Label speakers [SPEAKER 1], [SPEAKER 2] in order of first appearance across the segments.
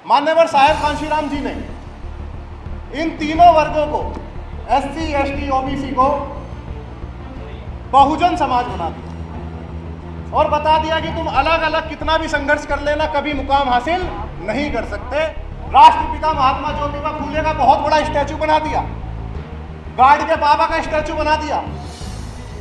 [SPEAKER 1] मान्यवर साहेब कांशीराम जी ने इन तीनों वर्गों को SC, ST, OBC को बहुजन समाज बना दिया और बता दिया कि तुम अलग अलग कितना भी संघर्ष कर लेना कभी मुकाम हासिल नहीं कर सकते। राष्ट्रपिता महात्मा ज्योतिबा फूले का बहुत बड़ा स्टैचू बना दिया, गार्ड के बाबा का स्टैचू बना दिया,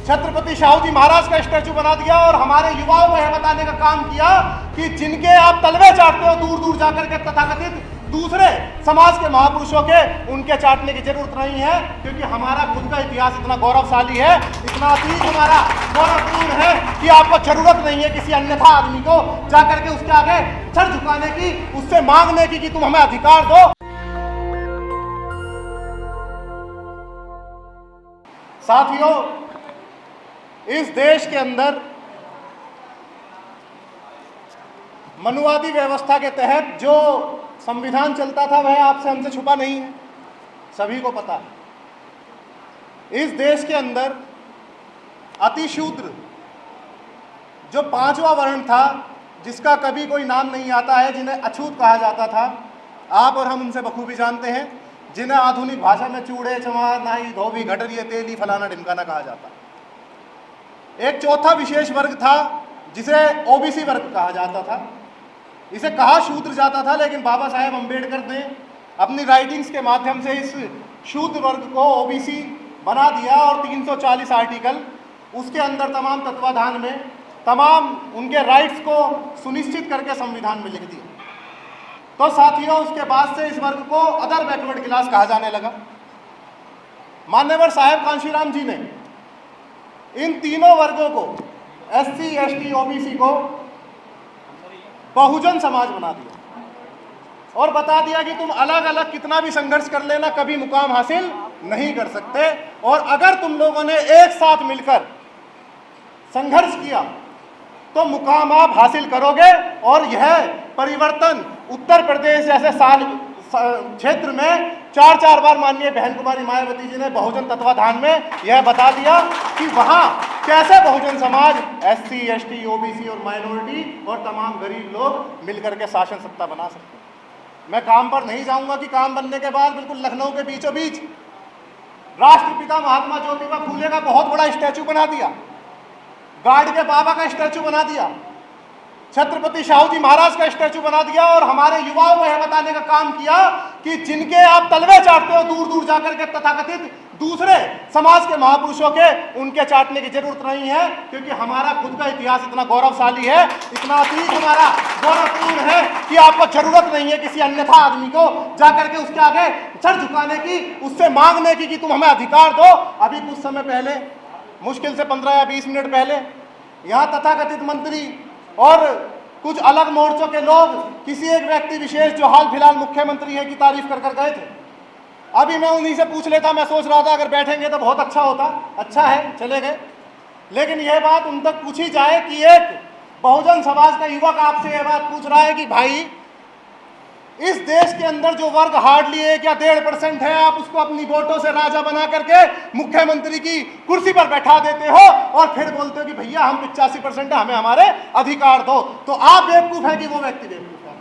[SPEAKER 1] छत्रपति शाहू जी महाराज का स्टैचू बना दिया और हमारे युवाओं को यह बताने का काम किया कि जिनके आप तलवे चाटते हो दूर दूर जाकर के तथाकथित दूसरे समाज के महापुरुषों के, उनके चाटने की जरूरत नहीं है, क्योंकि हमारा खुद का इतिहास इतना गौरवशाली है, इतना अतीत हमारा गौरवपूर्ण है कि आपको जरूरत नहीं है किसी अन्यथा आदमी को जाकर के उसके आगे सर झुकाने की, उससे मांगने की कि तुम हमें अधिकार दो। साथियों, इस देश के अंदर मनुवादी व्यवस्था के तहत जो संविधान चलता था वह आपसे हमसे छुपा नहीं है, सभी को पता है। इस देश के अंदर अतिशूद्र जो पांचवा वर्ण था, जिसका कभी कोई नाम नहीं आता है, जिन्हें अछूत कहा जाता था, आप और हम उनसे बखूबी जानते हैं, जिन्हें आधुनिक भाषा में चूड़े चमार नाई धोबी घटरिये तेली फलाना ढिमकाना कहा जाता है। एक चौथा विशेष वर्ग था जिसे OBC वर्ग कहा जाता था। इसे कहा शूद्र जाता था, लेकिन बाबा साहेब अम्बेडकर ने अपनी राइटिंग्स के माध्यम से इस शूद्र वर्ग को OBC बना दिया और 340 आर्टिकल उसके अंदर तमाम तत्वाधान में तमाम उनके राइट्स को सुनिश्चित करके संविधान में लिख दिया। तो साथियों, उसके बाद से इस वर्ग को अदर बैकवर्ड क्लास कहा जाने लगा। मान्यवर साहेब कांशीराम जी ने इन तीनों वर्गों को SC, ST, OBC को बहुजन समाज बना दिया और बता दिया कि तुम अलग अलग कितना भी संघर्ष कर लेना कभी मुकाम हासिल नहीं कर सकते, और अगर तुम लोगों ने एक साथ मिलकर संघर्ष किया तो मुकाम आप हासिल करोगे। और यह परिवर्तन उत्तर प्रदेश जैसे क्षेत्र में 4 बार माननीय बहन कुमारी मायावती जी ने बहुजन तत्वाधान में यह बता दिया कि वहां कैसे Bahujan Samaj SC, ST, OBC और माइनॉरिटी और तमाम गरीब लोग मिलकर के शासन सत्ता बना सकते हैं। मैं काम पर नहीं जाऊंगा कि काम बनने के बाद बिल्कुल लखनऊ के बीचों बीच राष्ट्रपिता महात्मा ज्योतिबा फूले का बहुत बड़ा स्टैचू बना दिया, गार्ड के बाबा का स्टैचू बना दिया, छत्रपति शाहू जी महाराज का स्टैचू बना दिया और हमारे युवाओं को यह बताने का काम किया कि जिनके आप तलवे चाटते हो दूर दूर जाकर के तथाकथित दूसरे समाज के महापुरुषों के, उनके चाटने की जरूरत नहीं है, क्योंकि हमारा खुद का इतिहास इतना गौरवशाली है, इतना अतीत हमारा गौरवपूर्ण है कि आपको जरूरत नहीं है किसी अन्यथा आदमी को जाकर के उसके आगे सर झुकाने की, उससे मांगने की कि तुम हमें अधिकार दो। अभी कुछ समय पहले, मुश्किल से 15 या 20 मिनट पहले, यहाँ तथाकथित मंत्री और कुछ अलग मोर्चों के लोग किसी एक व्यक्ति विशेष जो हाल फिलहाल मुख्यमंत्री है की तारीफ कर गए थे। अभी मैं उन्हीं से पूछ लेता, मैं सोच रहा था अगर बैठेंगे तो बहुत अच्छा होता, अच्छा है, चले गए। लेकिन यह बात उन तक पूछी जाए कि एक बहुजन समाज का युवक आपसे यह बात पूछ रहा है कि भाई, इस देश के अंदर जो वर्ग हार्डली 1 या 1.5% है, आप उसको अपनी वोटों से राजा बना करके मुख्यमंत्री की कुर्सी पर बैठा देते हो और फिर बोलते हो कि भैया हम 85% है, हमें हमारे अधिकार दो। तो आप बेवकूफ है कि वो व्यक्ति बेवकूफ है?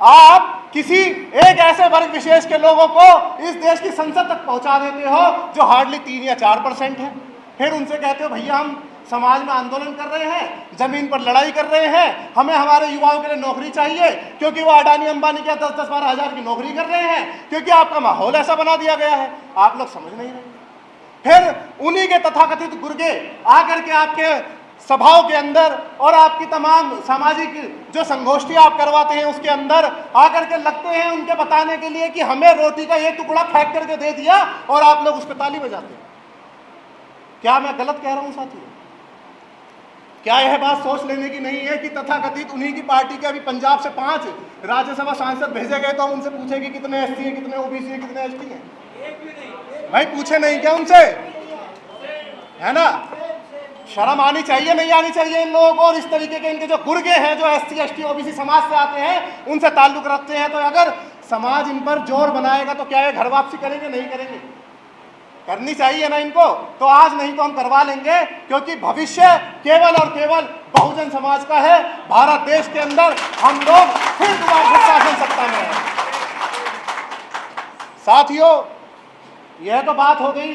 [SPEAKER 1] आप किसी एक ऐसे वर्ग विशेष के लोगों को इस देश की संसद तक पहुंचा देते हो जो हार्डली 3 या 4% है, फिर उनसे कहते हो भैया हम समाज में आंदोलन कर रहे हैं, जमीन पर लड़ाई कर रहे हैं, हमें हमारे युवाओं के लिए नौकरी चाहिए, क्योंकि वो अडानी अंबानी के 10-10, 12 हज़ार की नौकरी कर रहे हैं, क्योंकि आपका माहौल ऐसा बना दिया गया है। आप लोग समझ नहीं रहे। फिर उन्हीं के तथाकथित गुर्गे आकर के आपके सभाओं के अंदर और आपकी तमाम सामाजिक जो संगोष्ठी आप करवाते हैं उसके अंदर आकर के लगते हैं उनके बताने के लिए कि हमें रोटी का एक टुकड़ा फेंक करके दे दिया, और आप लोग उस पर ताली बजाते हैं। क्या मैं गलत कह रहा हूं साथियों? क्या यह बात सोच लेने की नहीं है कि तथाकथित उन्हीं की पार्टी के अभी पंजाब से 5 राज्यसभा सांसद भेजे गए, तो हम उनसे पूछे कि कितने SC हैं, कितने OBC हैं, कितने ST हैं? भाई पूछे नहीं क्या उनसे? है ना? शर्म आनी चाहिए, नहीं आनी चाहिए इन लोगों को? और इस तरीके के इनके जो गुर्गे हैं जो SC, ST, OBC समाज से आते हैं, उनसे ताल्लुक रखते हैं, तो अगर समाज इन पर जोर बनाएगा तो क्या ये घर वापसी करेंगे? नहीं करेंगे? करनी चाहिए ना इनको। तो आज नहीं तो हम करवा लेंगे, क्योंकि भविष्य केवल और केवल बहुजन समाज का है। भारत देश के अंदर हम लोग फिर दोबारा शासन सत्ता में है। साथियों, यह तो बात हो गई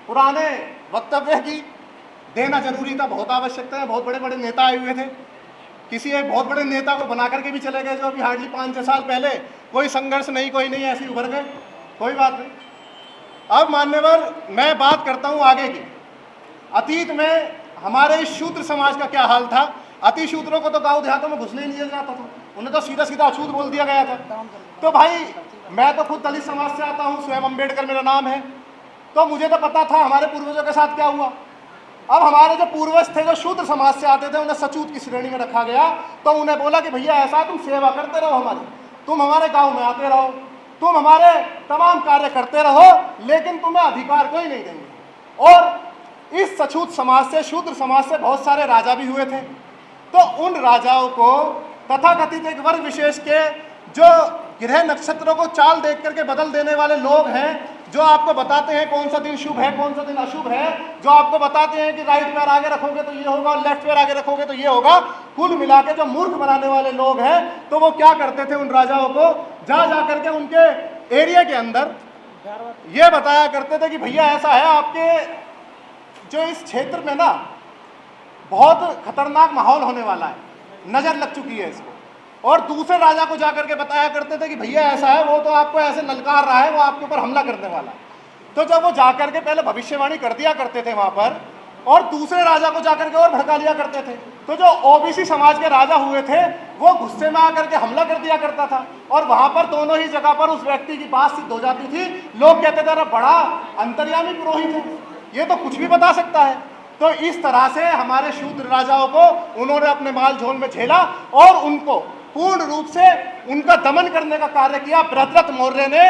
[SPEAKER 1] पुराने वक्तव्य की। देना जरूरी था, बहुत आवश्यकता है। बहुत बड़े बड़े नेता आए हुए थे, किसी एक बहुत बड़े नेता को बना करके भी चले गए, जो अभी हार्डली 5-6 साल पहले कोई संघर्ष नहीं, कोई नहीं, ऐसे उभर गए, कोई बात नहीं। अब मान्यवर, मैं बात करता हूं आगे की। अतीत में हमारे इस शूद्र समाज का क्या हाल था। अति शूद्रों को तो गांव देहातों में घुसने ही नहीं दिया जाता था, उन्हें तो सीधा सीधा अछूत बोल दिया गया था। तो भाई, मैं तो खुद दलित समाज से आता हूं, स्वयं अम्बेडकर मेरा नाम है, तो मुझे तो पता था हमारे पूर्वजों के साथ क्या हुआ। अब हमारे जो पूर्वज थे, जो शूद्र समाज से आते थे, उन्हें सचूत की श्रेणी में रखा गया। तो उन्हें बोला कि भैया ऐसा, तुम सेवा करते रहो हमारी, तुम हमारे गांव में आते रहो, तुम हमारे तमाम कार्य करते रहो, लेकिन तुम्हें अधिकार कोई नहीं देंगे। और इस सचूत समाज से, शूद्र समाज से बहुत सारे राजा भी हुए थे। तो उन राजाओं को तथाकथित एक वर्ग विशेष के जो ग्रह नक्षत्रों को चाल देख करके बदल देने वाले लोग हैं, जो आपको बताते हैं कौन सा दिन शुभ है, कौन सा दिन अशुभ है, जो आपको बताते हैं कि राइट पैर आगे रखोगे तो ये होगा और लेफ्ट पैर आगे रखोगे तो ये होगा, कुल मिला के जो मूर्ख बनाने वाले लोग हैं, तो वो क्या करते थे, उन राजाओं को जा करके उनके एरिया के अंदर ये बताया करते थे कि भैया ऐसा है, आपके जो इस क्षेत्र में ना बहुत खतरनाक माहौल होने वाला है, नजर लग चुकी है इसको। और दूसरे राजा को जाकर के बताया करते थे कि भैया ऐसा है, वो तो आपको ऐसे ललकार रहा है, वो आपके ऊपर हमला करने वाला है। तो जब वो जाकर के पहले भविष्यवाणी कर दिया करते थे वहां पर, और दूसरे राजा को जाकर के और भड़का लिया करते थे, तो जो ओबीसी समाज के राजा हुए थे, वो गुस्से में आकर के हमला कर दिया करता था। और वहां पर दोनों ही जगह पर उस व्यक्ति की बात सिद्ध हो जाती थी। लोग कहते थे, अरे बड़ा अंतर्यामी पुरोहित है, ये तो कुछ भी बता सकता है। तो इस तरह से हमारे शूद्र राजाओं को उन्होंने अपने माल झोल में झेला और उनको पूर्ण रूप से उनका दमन करने का कार्य किया। बृहद्रथ मौर्य ने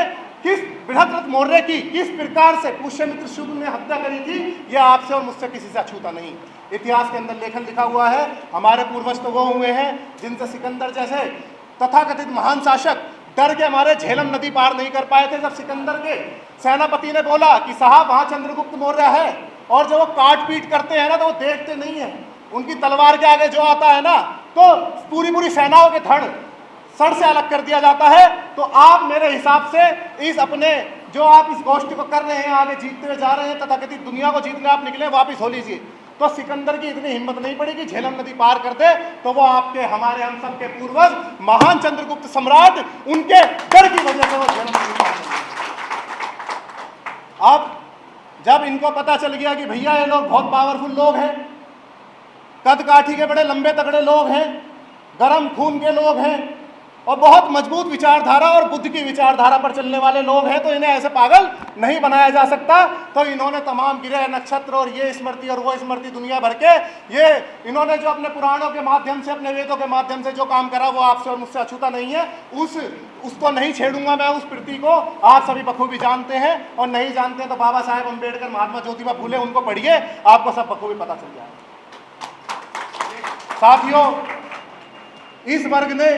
[SPEAKER 1] बृहद्रथ मौर्य की किस प्रकार से पुष्यमित्र शुंग ने हत्या करी थी, यह आपसे और मुझसे किसी से अछूता नहीं। इतिहास के अंदर लेखन लिखा हुआ है। हमारे पूर्वज तो वो हुए हैं जिनसे सिकंदर जैसे तथाकथित महान शासक डर के हमारे झेलम नदी पार नहीं कर पाए थे। जब सिकंदर के सेनापति ने बोला कि साहब वहां चंद्रगुप्त मौर्य है, और जब वो काट पीट करते हैं ना, तो वो देखते नहीं है, उनकी तलवार के आगे जो आता है ना, तो पूरी सेनाओं के धड़ सर से अलग कर दिया जाता है। तो आप मेरे हिसाब से इस अपने जो आप इस गोष्ठी को कर रहे हैं, आगे जीतते हुए जा रहे हैं, तथाकथित दुनिया को जीतने आप निकले, वापिस हो लीजिए। तो सिकंदर की इतनी हिम्मत नहीं पड़ी कि झेलम नदी पार कर दे, तो वो आपके हमारे हम सब के पूर्वज महान चंद्रगुप्त सम्राट, उनके डर की वजह से वो झेलम नदी पार कर गए। अब जब इनको पता चल गया कि भैया ये लोग बहुत पावरफुल लोग हैं, कद काठी के बड़े लंबे तगड़े लोग हैं, गर्म खून के लोग हैं, और बहुत मजबूत विचारधारा और बुद्ध की विचारधारा पर चलने वाले लोग हैं, तो इन्हें ऐसे पागल नहीं बनाया जा सकता। तो इन्होंने तमाम ग्रह नक्षत्र और ये स्मृति और वो स्मृति दुनिया भर के, ये इन्होंने जो अपने पुराणों के माध्यम से, अपने वेदों के माध्यम से जो काम करा, वो आपसे और मुझसे अछूता नहीं है। उसको नहीं छेड़ूंगा मैं, उस कृति को आप सभी बखूबी जानते हैं, और नहीं जानते हैं तो बाबा साहेब अम्बेडकर, महात्मा ज्योतिबा फूले, उनको पढ़िए, आपको सब बखूबी पता चल जाएगा। साथियों, इस वर्ग ने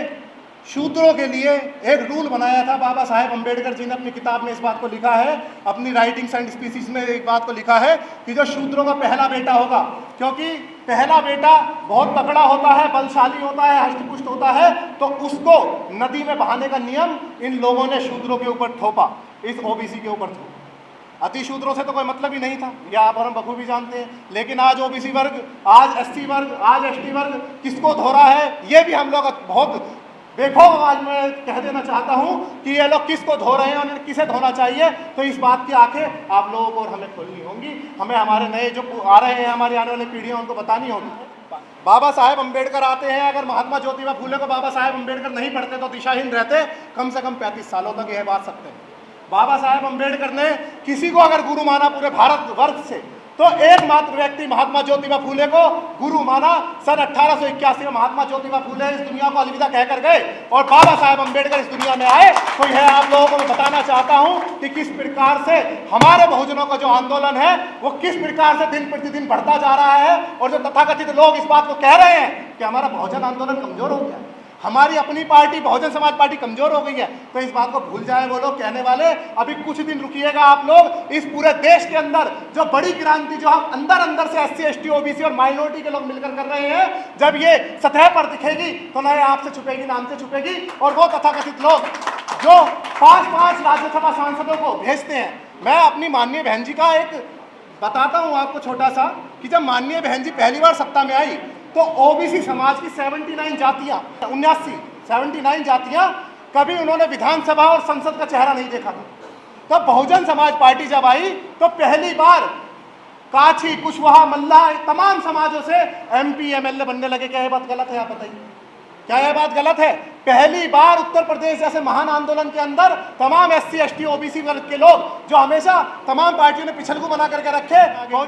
[SPEAKER 1] शूद्रों के लिए एक रूल बनाया था। बाबा साहेब अम्बेडकर जी ने अपनी किताब में इस बात को लिखा है, अपनी राइटिंग्स एंड स्पीसीज में एक बात को लिखा है कि जो शूद्रों का पहला बेटा होगा, क्योंकि पहला बेटा बहुत तगड़ा होता है, बलशाली होता है, हष्टपुष्ट होता है, तो उसको नदी में बहाने का नियम इन लोगों ने शूद्रों के ऊपर थोपा, इस ओबीसी के ऊपर थोपा। अति शूद्रों से तो कोई मतलब ही नहीं था, यह आप और हम बखूबी जानते हैं। लेकिन आज ओबीसी वर्ग, आज एससी वर्ग, आज एसटी वर्ग किसको धो रहा है, ये भी हम लोग बहुत बेखौफ आवाज में कह देना चाहता हूं कि ये लोग किसको धो रहे हैं और किसे धोना चाहिए। तो इस बात की आंखें आप लोगों को और हमें खोलनी होंगी, हमें हमारे नए जो आ रहे हैं, हमारी आने वाली पीढ़ियां, उनको बतानी होगी। बाबा साहेब अम्बेडकर आते हैं, अगर महात्मा ज्योतिबा फूले को बाबा साहेब अम्बेडकर नहीं पढ़ते तो दिशाहीन रहते कम से कम 35 सालों तक, यह बात सकते हैं। बाबा साहेब अम्बेडकर ने किसी को अगर गुरु माना पूरे भारत वर्ष से, तो एकमात्र व्यक्ति महात्मा ज्योतिबा फूले को गुरु माना। सन 1881 में महात्मा ज्योतिबा फूले इस दुनिया को अलविदा कहकर गए और बाबा साहेब अम्बेडकर इस दुनिया में आए। तो यह आप लोगों को मैं बताना चाहता हूं कि किस प्रकार से हमारे बहुजनों का जो आंदोलन है वो किस प्रकार से दिन प्रतिदिन बढ़ता जा रहा है। और जो तथाकथित लोग इस बात को कह रहे हैं कि हमारा बहुजन आंदोलन कमजोर हो गया, हमारी अपनी पार्टी बहुजन समाज पार्टी कमजोर हो गई है, तो इस बात को भूल जाए वो लोग कहने वाले। अभी कुछ दिन रुकिएगा आप लोग, इस पूरे देश के अंदर जो बड़ी क्रांति जो हम अंदर अंदर से SC ST OBC और माइनॉरिटी के लोग मिलकर कर रहे हैं, जब ये सतह पर दिखेगी तो ना ये आपसे छुपेगी ना हमसे छुपेगी। और वो तथाकथित लोग जो 5-5 राज्यसभा सांसदों को भेजते हैं, मैं अपनी माननीय बहन जी का एक बताता हूं आपको छोटा सा, कि जब माननीय बहन जी पहली बार सत्ता में आई तो OBC समाज की 79 जातियां 79 जातियां कभी उन्होंने विधानसभा और संसद का चेहरा नहीं देखा था। तो बहुजन समाज पार्टी जब आई तो पहली बार काछी, कुशवाहा, मल्लाह तमाम समाजों से MP MLA बनने लगे। क्या ये बात गलत है? आप बताइए, क्या यह बात गलत है? पहली बार उत्तर प्रदेश जैसे महान आंदोलन के अंदर तमाम SC ST OBC वर्ग के लोग जो हमेशा तमाम पार्टियों ने पिछलगू बना करके रखे,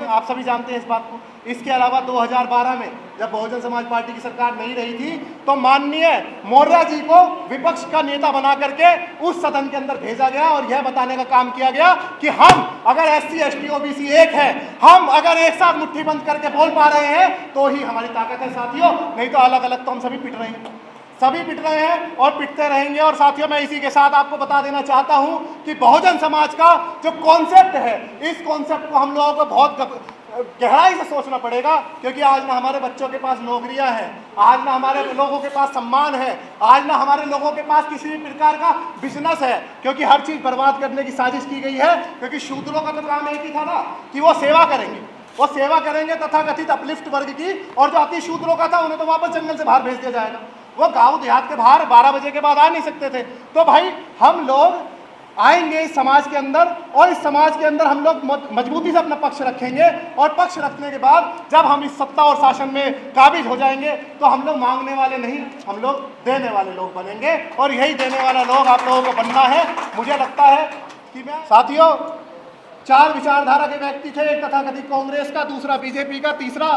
[SPEAKER 1] आप सभी जानते हैं इस बात को। इसके अलावा 2012 में जब बहुजन समाज पार्टी की सरकार नहीं रही थी तो माननीय मौर्य जी को विपक्ष का नेता बना करके उस सदन के अंदर भेजा गया और यह बताने का काम किया गया कि हम अगर SC ST OBC एक है, हम अगर एक साथ मुट्ठी बंद करके बोल पा रहे हैं तो ही हमारी ताकत है साथियों, नहीं तो अलग अलग तो हम सभी पिट रहे हैं, सभी पिट रहे हैं और पिटते रहेंगे। और साथियों, मैं इसी के साथ आपको बता देना चाहता हूं कि बहुजन समाज का जो कॉन्सेप्ट है, इस कॉन्सेप्ट को हम लोगों को बहुत गहराई से सोचना पड़ेगा, क्योंकि आज ना हमारे बच्चों के पास नौकरियां हैं, आज ना हमारे लोगों के पास सम्मान है, आज ना हमारे लोगों के पास किसी भी प्रकार का बिजनेस है, क्योंकि हर चीज़ बर्बाद करने की साजिश की गई है। क्योंकि शूद्रों का तो काम एक ही था ना कि वो सेवा करेंगे, वो सेवा करेंगे तथाकथित अपलिफ्ट वर्ग की, और जो अति शूद्रों का था उन्हें तो वापस जंगल से बाहर भेज दिया जाएगा। वो गांव देहात के बाहर 12 बजे के बाद आ नहीं सकते थे। तो भाई हम लोग आएंगे इस समाज के अंदर और इस समाज के अंदर हम लोग मजबूती से अपना पक्ष रखेंगे, और पक्ष रखने के बाद जब हम इस सत्ता और शासन में काबिज हो जाएंगे तो हम लोग मांगने वाले नहीं, हम लोग देने वाले लोग बनेंगे। और यही देने वाला लोग आप लोगों को बनना है। मुझे लगता है कि मैं साथियों 4 विचारधारा के व्यक्ति थे, एक तथाकथित कांग्रेस का, दूसरा BJP का, तीसरा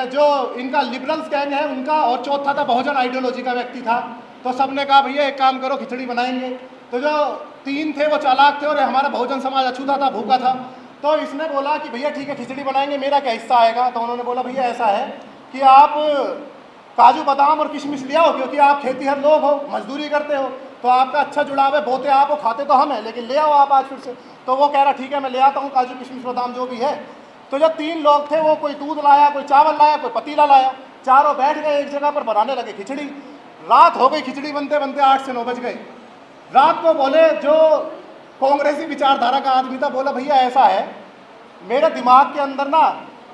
[SPEAKER 1] जो इनका लिबरल्स गैंग है उनका, और चौथा था बहुजन आइडियोलॉजी का व्यक्ति था। तो सबने कहा भैया एक काम करो, खिचड़ी बनाएंगे। तो जो 3 थे वो चालाक थे और हमारा बहुजन समाज अछूता था, भूखा था। तो इसने बोला कि भैया ठीक है खिचड़ी बनाएंगे, मेरा क्या हिस्सा आएगा? तो उन्होंने बोला भैया ऐसा है कि आप काजू बादाम और किशमिश ले आओ, क्योंकि आप खेतीहर लोग हो, मजदूरी करते हो, तो आपका अच्छा जुड़ाव है, बोते आप हो, खाते तो हम हैं, लेकिन ले आओ आप आज फिर से। तो वो कह रहा ठीक है मैं ले आता हूँ काजू किशमिश बादाम जो भी है। तो जो 3 लोग थे वो कोई दूध लाया, कोई चावल लाया, कोई पतीला लाया, चारों बैठ गए एक जगह पर बनाने लगे खिचड़ी। रात हो गई, खिचड़ी बनते बनते 8 से 9 बज गए। रात को बोले जो कांग्रेसी विचारधारा का आदमी था, बोला भैया ऐसा है, मेरे दिमाग के अंदर ना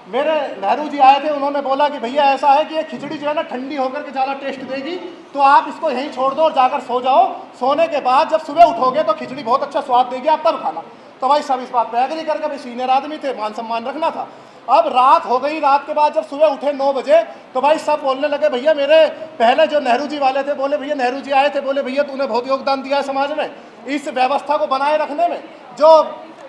[SPEAKER 1] मेरे नेहरू जी आए थे, उन्होंने बोला कि भैया ऐसा है कि ये खिचड़ी जो है ना ठंडी होकर के ज़्यादा टेस्ट देगी, तो आप इसको यहीं छोड़ दो और जाकर सो जाओ। सोने के बाद जब सुबह उठोगे तो खिचड़ी बहुत अच्छा स्वाद देगी, आप तब खाना। तो भाई सब इस बात पर एग्री करके, भाई सीनियर आदमी थे, मान सम्मान रखना था। अब रात हो गई, रात के बाद जब सुबह उठे 9 बजे तो भाई सब बोलने लगे भैया मेरे पहले जो नेहरू जी वाले थे, बोले भैया नेहरू जी आए थे, बोले भैया तूने बहुत योगदान दिया है समाज में, इस व्यवस्था को बनाए रखने में, जो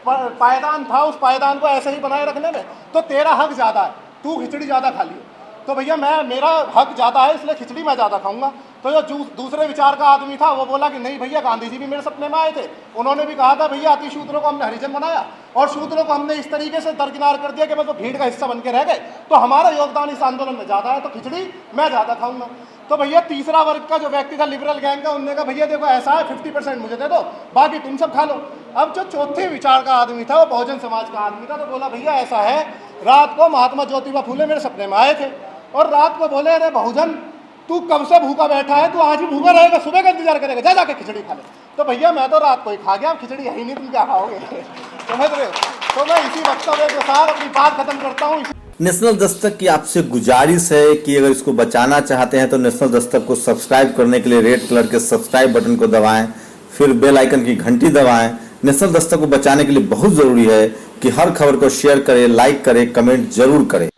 [SPEAKER 1] पायदान था उस पायदान को ऐसे ही बनाए रखने में, तो तेरा हक ज़्यादा है, तू खिचड़ी ज़्यादा खा लियो। तो भैया मेरा हक ज़्यादा है इसलिए खिचड़ी मैं ज़्यादा खाऊंगा। तो जो दूसरे विचार का आदमी था वो बोला कि नहीं भैया गांधी जी भी मेरे सपने में आए थे, उन्होंने भी कहा था भैया अति शूद्रों को हमने हरिजन बनाया और शूद्रों को हमने इस तरीके से दरकिनार कर दिया कि बस वो भीड़ का हिस्सा बन के रह गए, तो हमारा योगदान इस आंदोलन में ज़्यादा है, तो खिचड़ी मैं ज़्यादा खाऊंगा। तो भैया तीसरा वर्ग का जो व्यक्ति था लिबरल गैंग का, उन्होंने कहा भैया देखो ऐसा है 50% मुझे दे दो, बाकी तुम सब खा लो। अब जो चौथे विचार का आदमी था वो बहुजन समाज का आदमी था, तो बोला भैया ऐसा है, रात को महात्मा ज्योतिबा फूले मेरे सपने में आए थे और रात को बोले अरे बहुजन तू कब से भूखा बैठा है, तू आज भी भूखा रहेगा, सुबह का इंतजार करेगा, जा जाके खिचड़ी खा ले। तो भैया मैं तो रात को ही खा गया, अब खिचड़ी है ही नहीं, तुम क्या खाओगे? समझ रहे हो? तो मैं इसी वक्तव्य के साथ अपनी बात खत्म करता हूँ।
[SPEAKER 2] नेशनल दस्तक की आपसे गुजारिश है कि अगर इसको बचाना चाहते हैं तो नेशनल दस्तक को सब्सक्राइब करने के लिए रेड कलर के सब्सक्राइब बटन को दबाएं, फिर बेल आइकन की घंटी दबाएं। नेशनल दस्तक को बचाने के लिए बहुत जरूरी है कि हर खबर को शेयर करें, लाइक करें, कमेंट जरूर करें।